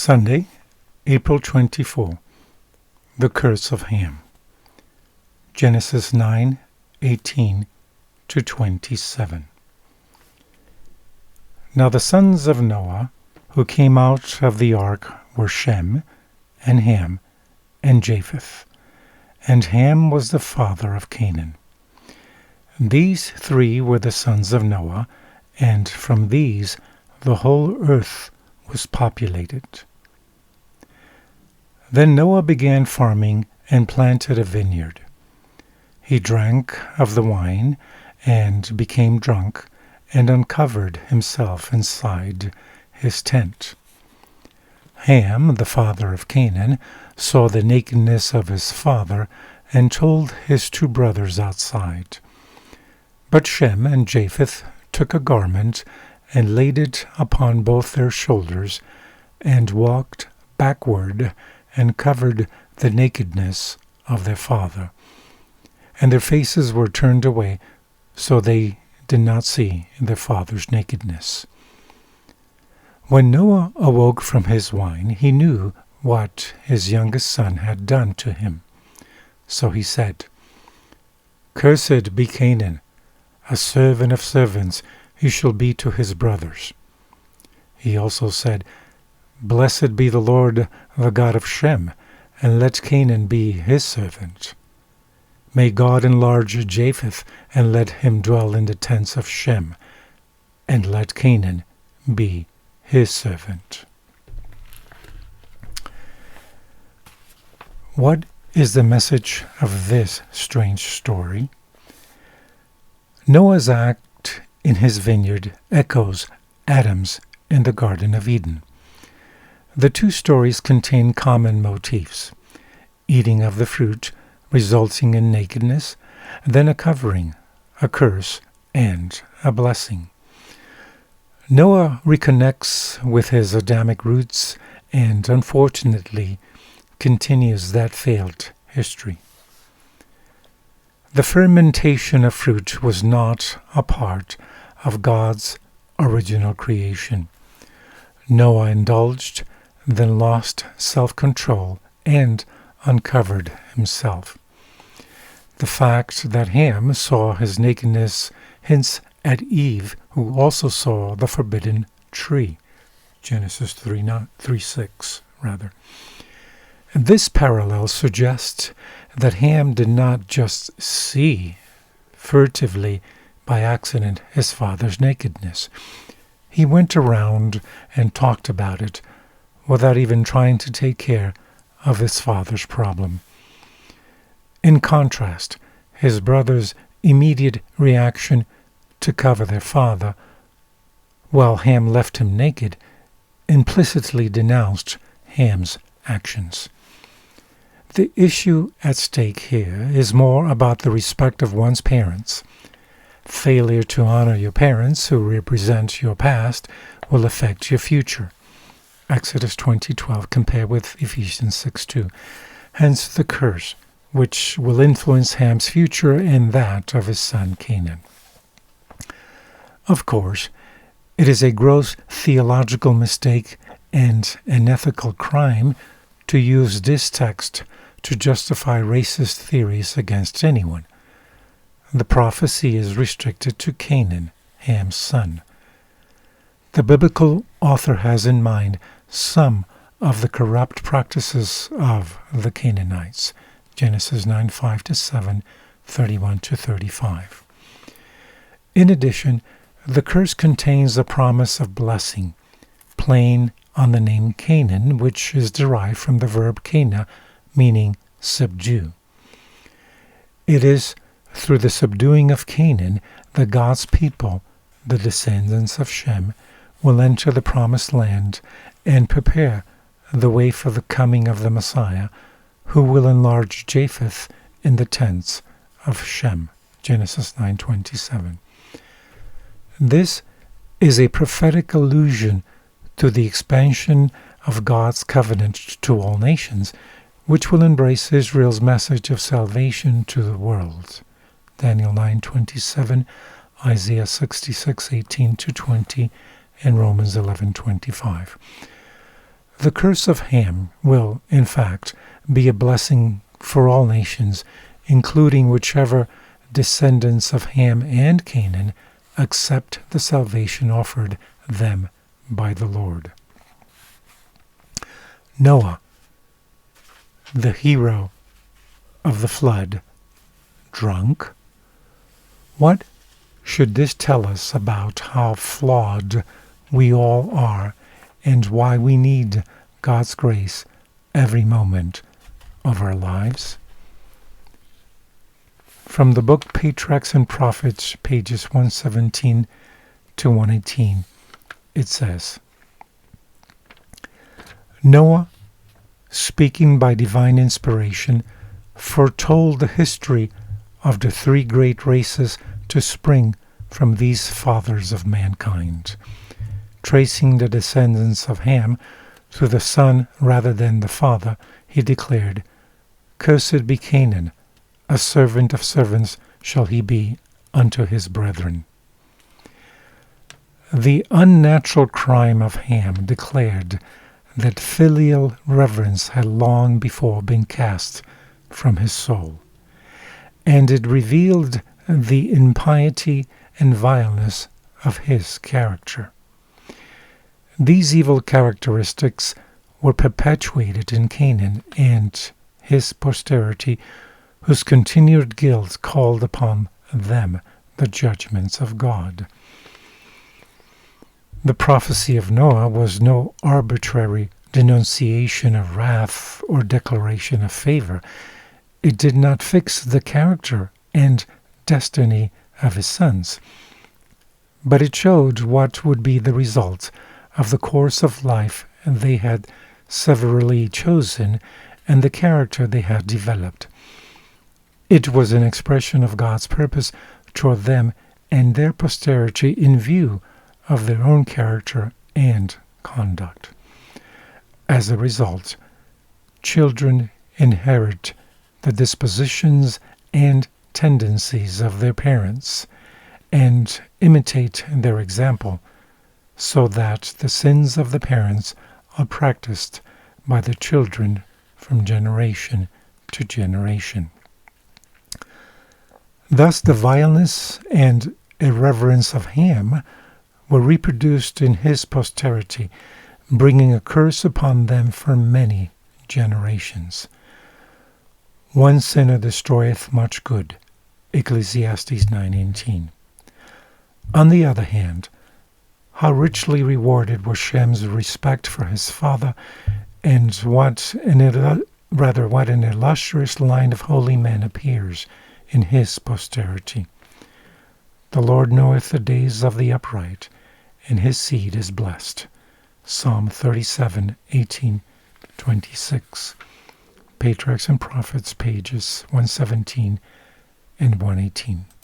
Sunday, April 24. The Curse of Ham. Genesis 9:18-27. Now the sons of Noah who came out of the ark were Shem, and Ham, and Japheth. And Ham was the father of Canaan. These three were the sons of Noah, and from these the whole earth was populated. Then Noah began farming and planted a vineyard. He drank of the wine and became drunk and uncovered himself inside his tent. Ham, the father of Canaan, saw the nakedness of his father and told his two brothers outside. But Shem and Japheth took a garment and laid it upon both their shoulders and walked backward and covered the nakedness of their father. And their faces were turned away, so they did not see their father's nakedness. When Noah awoke from his wine, he knew what his youngest son had done to him. So he said, "Cursed be Canaan, a servant of servants he shall be to his brothers." He also said, "Blessed be the Lord, the God of Shem, and let Canaan be his servant. May God enlarge Japheth, and let him dwell in the tents of Shem, and let Canaan be his servant." What is the message of this strange story? Noah's act in his vineyard echoes Adam's in the Garden of Eden. The two stories contain common motifs: eating of the fruit, resulting in nakedness, then a covering, a curse, and a blessing. Noah reconnects with his Adamic roots and, unfortunately, continues that failed history. The fermentation of fruit was not a part of God's original creation. Noah indulged, then lost self-control and uncovered himself. The fact that Ham saw his nakedness hints at Eve, who also saw the forbidden tree. Genesis 3:6. This parallel suggests that Ham did not just see furtively by accident his father's nakedness. He went around and talked about it without even trying to take care of his father's problem. In contrast, his brother's immediate reaction to cover their father, while Ham left him naked, implicitly denounced Ham's actions. The issue at stake here is more about the respect of one's parents. Failure to honor your parents, who represent your past, will affect your future. Exodus 20:12 compared with Ephesians 6:2. Hence the curse, which will influence Ham's future and that of his son Canaan. Of course, it is a gross theological mistake and an ethical crime to use this text to justify racist theories against anyone. The prophecy is restricted to Canaan, Ham's son. The biblical author has in mind some of the corrupt practices of the Canaanites. Genesis 9:5-7, 31-35. In addition, the curse contains a promise of blessing, playing on the name Canaan, which is derived from the verb Cana, meaning subdue. It is through the subduing of Canaan that God's people, the descendants of Shem, will enter the promised land and prepare the way for the coming of the Messiah, who will enlarge Japheth in the tents of Shem. Genesis 9:27. This is a prophetic allusion to the expansion of God's covenant to all nations, which will embrace Israel's message of salvation to the world. Daniel 9:27, Isaiah 66:18-20, and Romans 11:25. The curse of Ham will, in fact, be a blessing for all nations, including whichever descendants of Ham and Canaan accept the salvation offered them by the Lord. Noah, the hero of the flood, drunk? What should this tell us about how flawed we all are and why we need God's grace every moment of our lives? From the book Patriarchs and Prophets, pages 117 to 118, it says, Noah, speaking by divine inspiration, foretold the history of the three great races to spring from these fathers of mankind. Tracing the descendants of Ham to the son rather than the father, he declared, Cursed be Canaan, a servant of servants shall he be unto his brethren. The unnatural crime of Ham declared that filial reverence had long before been cast from his soul, and it revealed the impiety and vileness of his character. These evil characteristics were perpetuated in Canaan and his posterity, whose continued guilt called upon them the judgments of God. The prophecy of Noah was no arbitrary denunciation of wrath or declaration of favor. It did not fix the character and destiny of his sons, but it showed what would be the result of the course of life they had severally chosen and the character they had developed. It was an expression of God's purpose toward them and their posterity in view of their own character and conduct. As a result, children inherit the dispositions and tendencies of their parents and imitate their example, so that the sins of the parents are practiced by the children from generation to generation. Thus the vileness and irreverence of Ham were reproduced in his posterity, bringing a curse upon them for many generations. One sinner destroyeth much good, Ecclesiastes 9:18. On the other hand, how richly rewarded was Shem's respect for his father, and what an illustrious line of holy men appears in his posterity. The Lord knoweth the days of the upright, and his seed is blessed. Psalm 37:18-26. Patriarchs and Prophets, pages 117 and 118.